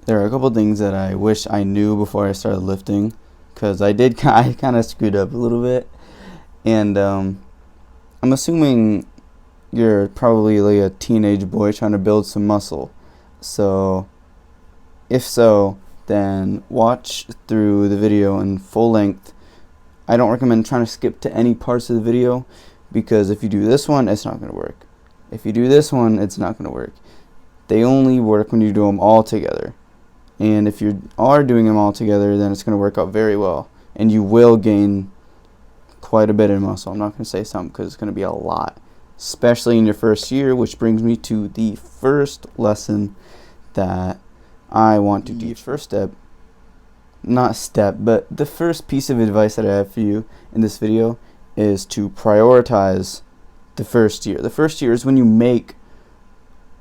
there are a couple things that I wish I knew before I started lifting, because I kind of screwed up a little bit. And I'm assuming you're probably like a teenage boy trying to build some muscle. So if so, then watch through the video in full length. I don't recommend trying to skip to any parts of the video, because if you do this one, it's not going to work. If you do this one, it's not going to work. They only work when you do them all together. And if you are doing them all together, then it's going to work out very well. And you will gain quite a bit of muscle. I'm not going to say something because it's going to be a lot, especially in your first year, which brings me to the first lesson that I want to teach. First step, but the first piece of advice that I have for you in this video is to prioritize the first year. The first year is when you make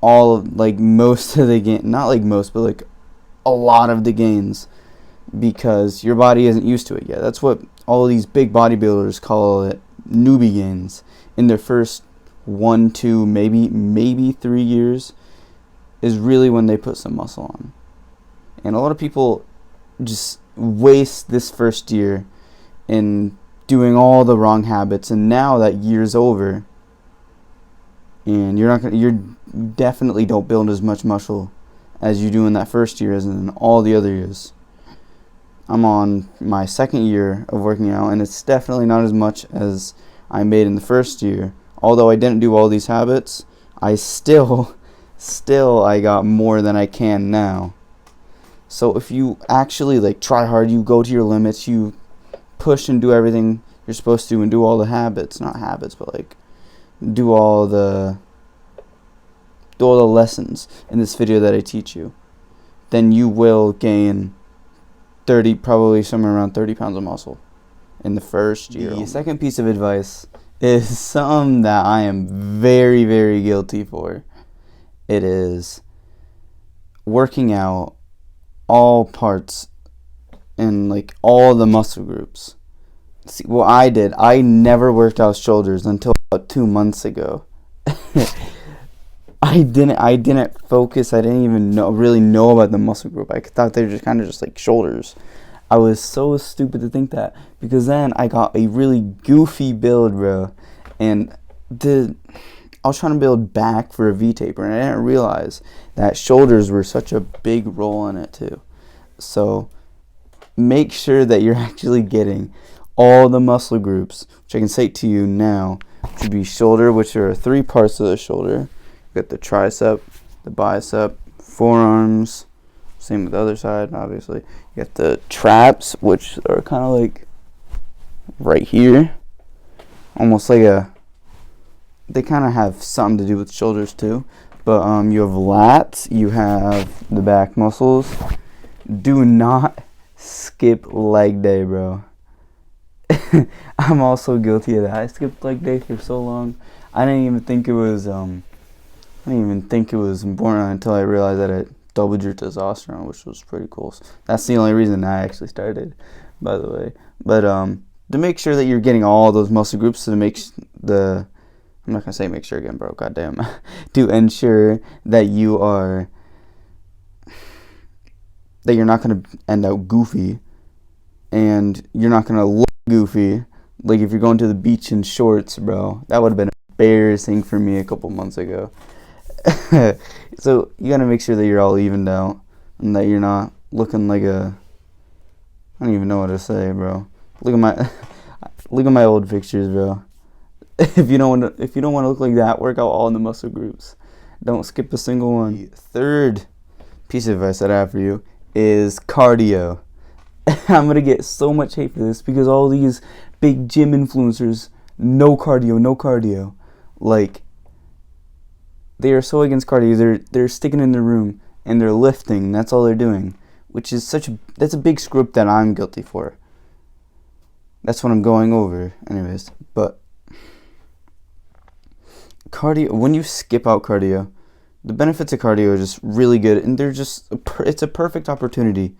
most of the gain, not like most, but like a lot of the gains, because your body isn't used to it yet. That's what all of these big bodybuilders call it, newbie gains. In their first 1, 2, maybe 3 years is really when they put some muscle on. And a lot of people just waste this first year in doing all the wrong habits, and now that year's over, and you definitely don't build as much muscle as you do in that first year as in all the other years. I'm on my second year of working out, and it's definitely not as much as I made in the first year. Although I didn't do all these habits, I still I got more than I can now. So if you actually try hard, you go to your limits, you push and do everything you're supposed to, and do all the habits, not habits, but do all the lessons in this video that I teach you, then you will gain probably somewhere around 30 pounds of muscle in the first year. The second piece of advice is something that I am very, very guilty for. It is working out all parts and all the muscle groups. See, what I did, I never worked out shoulders until about 2 months ago. I didn't focus. I didn't even really know about the muscle group. I thought they were just kind of just like shoulders. I was so stupid to think that, because then I got a really goofy build, bro. And I was trying to build back for a V-taper, and I didn't realize that shoulders were such a big role in it too. So make sure that you're actually getting all the muscle groups, which I can say to you now to be shoulder, which are 3 parts of the shoulder. You got the tricep, the bicep, forearms, same with the other side, obviously. You got the traps, which are kind of right here, almost they kind of have something to do with shoulders too. But you have lats, you have the back muscles. Do not skip leg day, bro. I'm also guilty of that. I skipped leg day for so long. I didn't even think it was important until I realized that it doubled your testosterone, which was pretty cool. That's the only reason I actually started, by the way. But to make sure that you're getting all those muscle groups, I'm not gonna say make sure again, bro. Goddamn. To ensure that you're not gonna end up goofy, and you're not gonna look goofy. Like if you're going to the beach in shorts, bro, that would have been embarrassing for me a couple months ago. So you gotta make sure that you're all evened out, and that you're not looking like I don't even know what to say, bro. Look at my old pictures, bro. If you don't want to look like that, work out all in the muscle groups. Don't skip a single one. The third piece of advice that I have for you is cardio. I'm gonna get so much hate for this, because all these big gym influencers, no cardio. They are so against cardio. They're sticking in their room and they're lifting. That's all they're doing, which is that's a big screw up that I'm guilty for. That's what I'm going over, anyways. But cardio, when you skip out cardio, the benefits of cardio are just really good, and it's a perfect opportunity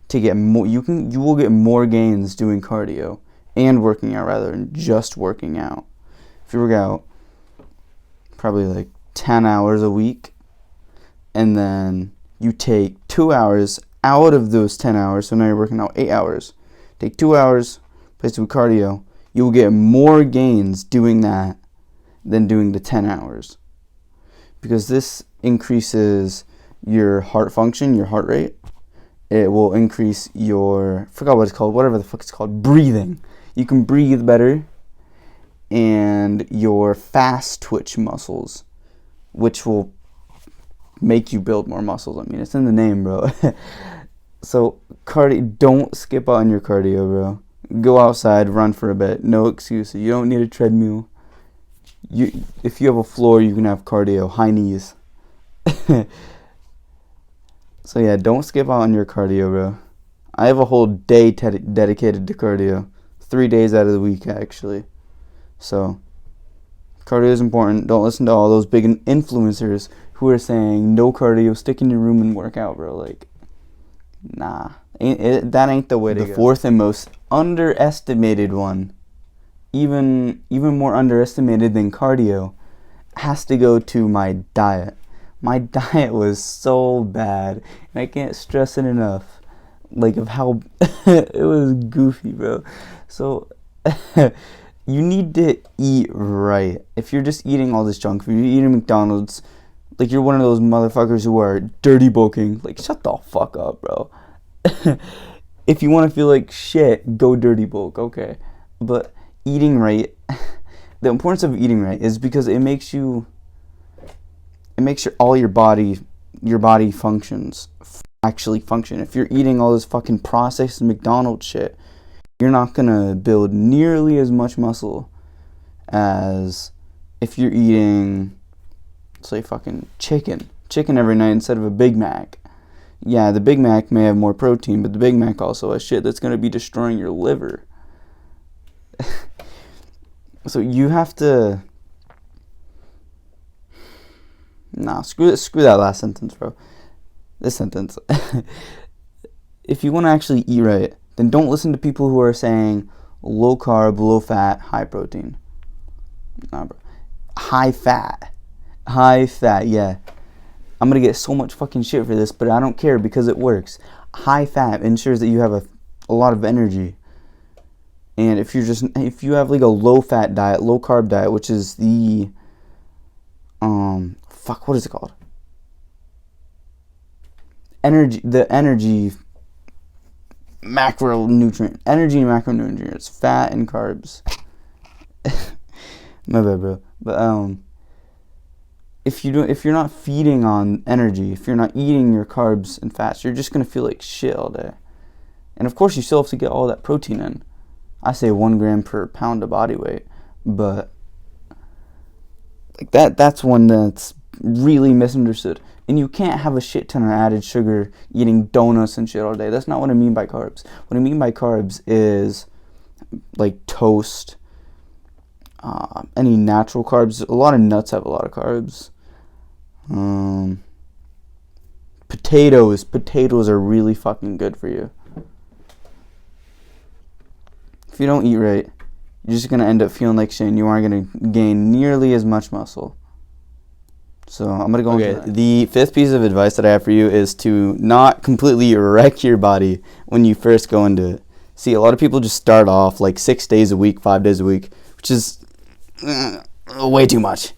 to get more. You will get more gains doing cardio and working out rather than just working out. If you work out probably 10 hours a week, and then you take 2 hours out of those 10 hours. So now you're working out 8 hours. Take 2 hours, place it with cardio. You will get more gains doing that than doing the 10 hours. Because this increases your heart function, your heart rate. It will increase your, I forgot what it's called, whatever the fuck it's called, breathing. You can breathe better. And your fast twitch muscles, which will make you build more muscles. I mean, it's in the name, bro. So cardio, don't skip out on your cardio, bro. Go outside, run for a bit. No excuses. You don't need a treadmill. If you have a floor, you can have cardio. High knees. So yeah, don't skip out on your cardio, bro. I have a whole day dedicated to cardio. 3 days out of the week, actually. So cardio is important. Don't listen to all those big influencers who are saying no cardio, stick in your room and work out, bro. Like, nah, that ain't the way to go. The fourth and most underestimated one, even more underestimated than cardio, has to go to my diet. My diet was so bad, and I can't stress it enough, like, of how it was goofy, bro. So you need to eat right. If you're just eating all this junk, if you're eating McDonald's, like, you're one of those motherfuckers who are dirty bulking. Like, shut the fuck up, bro. If you want to feel like shit, go dirty bulk, okay. But eating right, the importance of eating right is because it makes all your body functions actually function. If you're eating all this fucking processed McDonald's shit, you're not gonna build nearly as much muscle as if you're eating, say, fucking chicken every night instead of a Big Mac. Yeah, the Big Mac may have more protein, but the Big Mac also has shit that's gonna be destroying your liver. So you have to, nah, screw that last sentence, bro. This sentence. If you want to actually eat right, then don't listen to people who are saying low carb, low fat, high protein. Nah, bro. High fat, yeah. I'm going to get so much fucking shit for this, but I don't care because it works. High fat ensures that you have a lot of energy. And if you have like a low fat diet, low carb diet, which is the, what is it called? Energy macronutrients, fat and carbs. My bad, bro. But if you're not feeding on energy, if you're not eating your carbs and fats, you're just gonna feel like shit all day. And of course, you still have to get all that protein in. I say 1 gram per pound of body weight, but like that's one that's really misunderstood. And you can't have a shit ton of added sugar eating donuts and shit all day. That's not what I mean by carbs. What I mean by carbs is like toast, any natural carbs. A lot of nuts have a lot of carbs. Potatoes are really fucking good for you. If you don't eat right, you're just gonna end up feeling like shit and you aren't gonna gain nearly as much muscle. So I'm gonna go into that. The fifth piece of advice that I have for you is to not completely wreck your body when you first go into it. See, a lot of people just start off like 6 days a week, 5 days a week, which is way too much.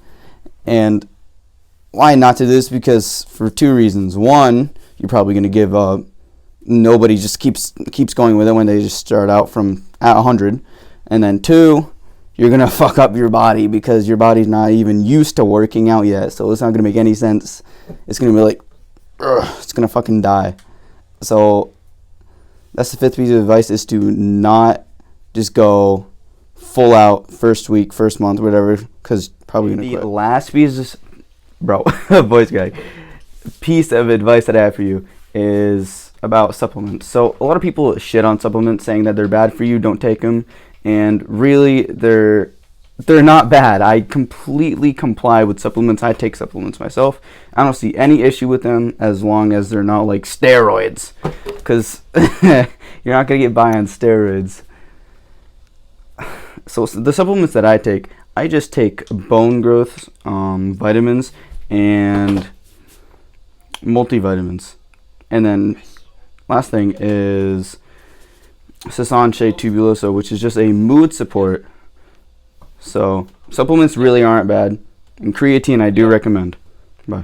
And why not to do this? Because for 2 reasons. One, you're probably gonna give up. Nobody just keeps going with it when they just start out from at 100. And then 2, you're going to fuck up your body because your body's not even used to working out yet. So it's not going to make any sense. It's going to be like, it's going to fucking die. So that's the fifth piece of advice, is to not just go full out first week, first month, whatever, because probably going to quit. The last piece piece of advice that I have for you is about supplements. So a lot of people shit on supplements, saying that they're bad for you, don't take them, and really they're not bad. I completely comply with supplements. I take supplements myself. I don't see any issue with them as long as they're not like steroids, because you're not gonna get by on steroids. So the supplements that I just take bone growth vitamins and multivitamins. And then last thing is Sasanche Tubuloso, which is just a mood support. So supplements really aren't bad. And creatine I do recommend. Bye.